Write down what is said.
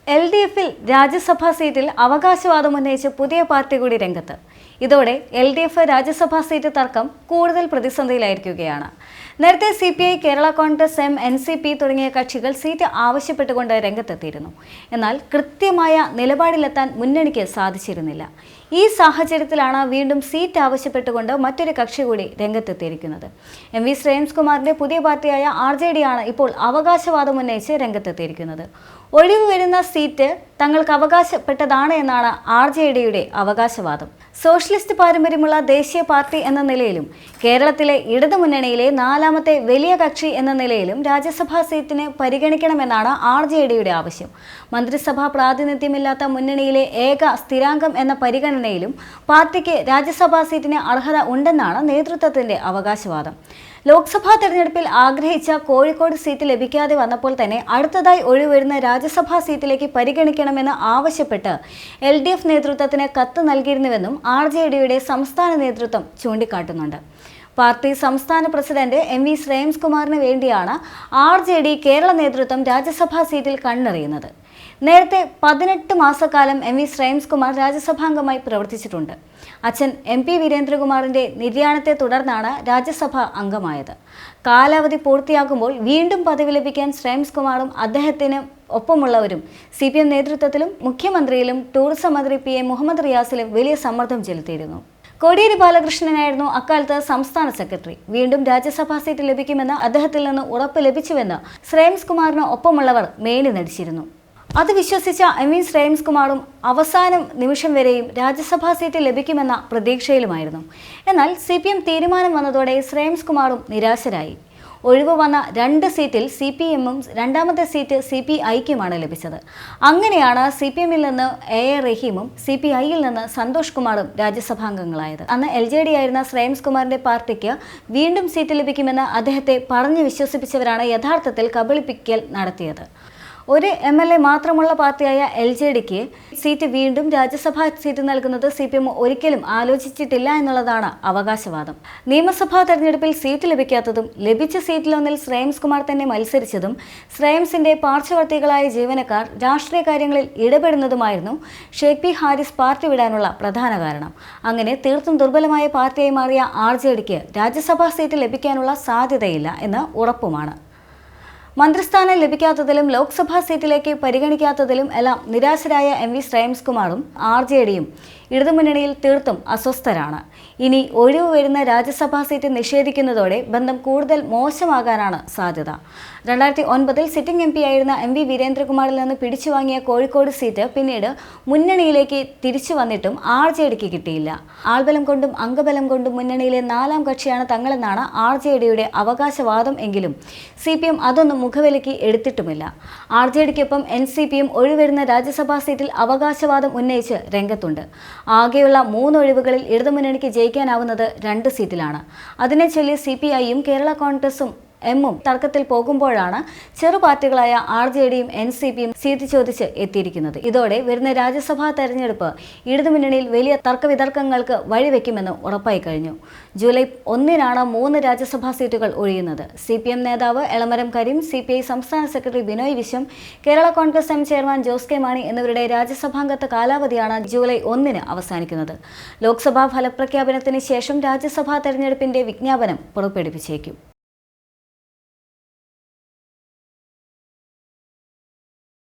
LDFിൽ രാജ്യസഭാ സീറ്റിൽ അവകാശവാദം ഉന്നയിച്ച് പുതിയ പാർട്ടി കൂടി രംഗത്ത്. ഇതോടെ LDF രാജ്യസഭാ സീറ്റ് തർക്കം കൂടുതൽ പ്രതിസന്ധിയിലായിരിക്കുകയാണ്. നേരത്തെ CPI, Kerala Congress M, NCP തുടങ്ങിയ കക്ഷികൾ സീറ്റ് ആവശ്യപ്പെട്ടുകൊണ്ട് രംഗത്തെത്തിയിരുന്നു. എന്നാൽ കൃത്യമായ നിലപാടിലെത്താൻ മുന്നണിക്ക് സാധിച്ചിരുന്നില്ല. ഈ സാഹചര്യത്തിലാണ് വീണ്ടും സീറ്റ് ആവശ്യപ്പെട്ടുകൊണ്ട് മറ്റൊരു കക്ഷി കൂടി രംഗത്തെത്തിയിരിക്കുന്നത്. MV ശ്രേയംസ്കുമാറിന്റെ പുതിയ പാർട്ടിയായ RJD ആണ് ഇപ്പോൾ അവകാശവാദം ഉന്നയിച്ച് രംഗത്തെത്തിയിരിക്കുന്നത്. ഒഴിവ് വരുന്ന സീറ്റ് തങ്ങൾക്ക് അവകാശപ്പെട്ടതാണ് എന്നാണ് RJDയുടെ അവകാശവാദം. സോഷ്യലിസ്റ്റ് പാരമ്പര്യമുള്ള ദേശീയ പാർട്ടി എന്ന നിലയിലും കേരളത്തിലെ ഇടതുമുന്നണിയിലെ നാലാമത്തെ വലിയ കക്ഷി എന്ന നിലയിലും രാജ്യസഭാ സീറ്റിനെ പരിഗണിക്കണമെന്നാണ് RJDയുടെ ആവശ്യം. മന്ത്രിസഭാ പ്രാതിനിധ്യമില്ലാത്ത മുന്നണിയിലെ ഏക സ്ഥിരാംഗം എന്ന പരിഗണനയിലും പാർട്ടിക്ക് രാജ്യസഭാ സീറ്റിന് അർഹത ഉണ്ടെന്നാണ് നേതൃത്വത്തിന്റെ അവകാശവാദം. ലോക്സഭാ തെരഞ്ഞെടുപ്പിൽ ആഗ്രഹിച്ച കോഴിക്കോട് സീറ്റ് ലഭിക്കാതെ വന്നപ്പോൾ തന്നെ അടുത്തതായി ഒഴിവരുന്ന രാജ്യസഭാ സീറ്റിലേക്ക് പരിഗണിക്കണമെന്ന് ആവശ്യപ്പെട്ട് LDF നേതൃത്വത്തിന് കത്ത് നൽകിയിരുന്നുവെന്നും RJDയുടെ സംസ്ഥാന നേതൃത്വം ചൂണ്ടിക്കാട്ടുന്നുണ്ട്. പാർട്ടി സംസ്ഥാന പ്രസിഡന്റ് MV ശ്രേയംസ്കുമാറിന് വേണ്ടിയാണ് RJD കേരള നേതൃത്വം രാജ്യസഭാ സീറ്റിൽ കണ്ണെറിയുന്നത്. നേരത്തെ 18 മാസക്കാലം MV ശ്രേയംസ്കുമാർ രാജ്യസഭാംഗമായി പ്രവർത്തിച്ചിട്ടുണ്ട്. അച്ഛൻ MP വീരേന്ദ്രകുമാറിന്റെ നിര്യാണത്തെ തുടർന്നാണ് രാജ്യസഭാ അംഗമായത്. കാലാവധി പൂർത്തിയാകുമ്പോൾ വീണ്ടും പദവി ലഭിക്കാൻ ശ്രേയംസ്കുമാറും അദ്ദേഹത്തിന് ഒപ്പമുള്ളവരും CPM നേതൃത്വത്തിലും മുഖ്യമന്ത്രിയിലും ടൂറിസം മന്ത്രി PA മുഹമ്മദ് റിയാസിലും വലിയ സമ്മർദ്ദം ചെലുത്തിയിരുന്നു. കോടിയേരി ബാലകൃഷ്ണനായിരുന്നു അക്കാലത്ത് സംസ്ഥാന സെക്രട്ടറി. വീണ്ടും രാജ്യസഭാ സീറ്റ് ലഭിക്കുമെന്ന് അദ്ദേഹത്തിൽ നിന്ന് ഉറപ്പ് ലഭിച്ചുവെന്ന് ശ്രേയംസ്കുമാറിന് ഒപ്പമുള്ളവർ മേനി നടിച്ചിരുന്നു. അത് വിശ്വസിച്ച MV ശ്രേയംസ്കുമാറും അവസാന നിമിഷം വരെയും രാജ്യസഭാ സീറ്റ് ലഭിക്കുമെന്ന പ്രതീക്ഷയിലുമായിരുന്നു. എന്നാൽ CPM തീരുമാനം വന്നതോടെ ശ്രേയംസ്കുമാറും നിരാശരായി. ഒഴിവ് വന്ന 2 സീറ്റിൽ CPMഉം രണ്ടാമത്തെ സീറ്റ് CPIക്കുമാണ് ലഭിച്ചത്. അങ്ങനെയാണ് CPMൽ നിന്ന് A റഹീമും CPIയിൽ നിന്ന് സന്തോഷ് കുമാറും രാജ്യസഭാംഗങ്ങളായത്. അന്ന് LJD ആയിരുന്ന ശ്രേയംസ്കുമാറിന്റെ പാർട്ടിക്ക് വീണ്ടും സീറ്റ് ലഭിക്കുമെന്ന് അദ്ദേഹത്തെ പറഞ്ഞു വിശ്വസിപ്പിച്ചവരാണ് യഥാർത്ഥത്തിൽ കബളിപ്പിക്കൽ നടത്തിയത്. ഒരു MLA മാത്രമുള്ള പാർട്ടിയായ LJDക്ക് സീറ്റ് വീണ്ടും രാജ്യസഭാ സീറ്റ് നൽകുന്നത് CPM ഒരിക്കലും ആലോചിച്ചിട്ടില്ല എന്നുള്ളതാണ് അവകാശവാദം. നിയമസഭാ തെരഞ്ഞെടുപ്പിൽ സീറ്റ് ലഭിക്കാത്തതും ലഭിച്ച സീറ്റിലൊന്നിൽ ശ്രേയംസ്കുമാർ തന്നെ മത്സരിച്ചതും ശ്രേയംസിന്റെ പാർശ്വവർത്തികളായ ജീവനക്കാർ രാഷ്ട്രീയ കാര്യങ്ങളിൽ ഇടപെടുന്നതുമായിരുന്നു ഷേഖ് പി ഹാരിസ് പാർട്ടി വിടാനുള്ള പ്രധാന കാരണം. അങ്ങനെ തീർത്തും ദുർബലമായ പാർട്ടിയായി മാറിയ RJDക്ക് രാജ്യസഭാ സീറ്റ് ലഭിക്കാനുള്ള സാധ്യതയില്ല എന്ന് ഉറപ്പുമാണ്. മന്ത്രിസ്ഥാനം ലഭിക്കാത്തതിലും ലോക്സഭാ സീറ്റിലേക്ക് പരിഗണിക്കാത്തതിലും എല്ലാം നിരാശരായ MV ശ്രേയംസ്കുമാറും RJDയും ഇടതുമുന്നണിയിൽ തീർത്തും അസ്വസ്ഥരാണ്. ഇനി ഒഴിവ് വരുന്ന രാജ്യസഭാ സീറ്റ് നിഷേധിക്കുന്നതോടെ ബന്ധം കൂടുതൽ മോശമാകാനാണ് സാധ്യത. 2009 സിറ്റിംഗ് MP ആയിരുന്ന MV വീരേന്ദ്രകുമാറിൽ നിന്ന് പിടിച്ചുവാങ്ങിയ കോഴിക്കോട് സീറ്റ് പിന്നീട് മുന്നണിയിലേക്ക് തിരിച്ചു വന്നിട്ടും RJDക്ക് കിട്ടിയില്ല. ആൾബലം കൊണ്ടും അംഗബലം കൊണ്ടും മുന്നണിയിലെ 4ാം കക്ഷിയാണ് തങ്ങളെന്നാണ് RJDയുടെ അവകാശവാദം എങ്കിലും CPM അതൊന്നും മുഖവിലയ്ക്ക് എടുത്തിട്ടുമില്ല. RJDക്കൊപ്പം NCPയും ഒഴിവരുന്ന രാജ്യസഭാ സീറ്റിൽ അവകാശവാദം ഉന്നയിച്ച് രംഗത്തുണ്ട്. ആകെയുള്ള 3 ഒഴിവുകളിൽ ഇടതുമുന്നണിക്ക് ജയിക്കാനാവുന്നത് 2 സീറ്റിലാണ്. അതിനെ ചൊല്ലി CPIയും കേരള കോൺഗ്രസും എമ്മും തർക്കത്തിൽ പോകുമ്പോഴാണ് ചെറു പാർട്ടികളായ RJDയും NCPയും സീറ്റ് ചോദിച്ച് എത്തിയിരിക്കുന്നത്. ഇതോടെ വരുന്ന രാജ്യസഭാ തെരഞ്ഞെടുപ്പ് ഇടതുമുന്നണിയിൽ വലിയ തർക്കവിതർക്കങ്ങൾക്ക് വഴിവെക്കുമെന്ന് ഉറപ്പായി കഴിഞ്ഞു. ജൂലൈ 1-നാണ് 3 രാജ്യസഭാ സീറ്റുകൾ ഒഴിയുന്നത്. CPM നേതാവ് എളമരം കരീം, CPI സംസ്ഥാന secretary Binoy Viswam, Kerala Congress M chairman Jose K Mani എന്നിവരുടെ രാജ്യസഭാംഗത്വ കാലാവധിയാണ് ജൂലൈ 1-ന് അവസാനിക്കുന്നത്. ലോക്സഭാ ഫലപ്രഖ്യാപനത്തിന് ശേഷം രാജ്യസഭാ തെരഞ്ഞെടുപ്പിന്റെ വിജ്ഞാപനം പുറപ്പെടുവിച്ചേക്കും.